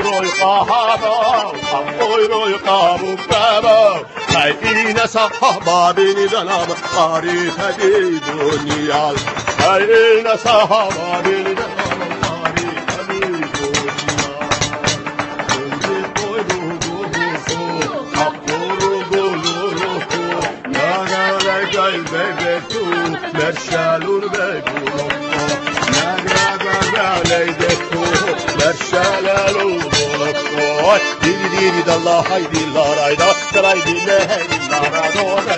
Roy kahaba, roy kabu kaba. Kayfine sahaba beni danam, harika dünya. Kayfine sahaba beni danam, harika dünya. Önce koydu gubusu, akuru guluruku. Nagale gel bebetu, merşalur begulo. Leydetu merşalelu dolakto diri diri dalla haydi larayda saray dille hey lara dole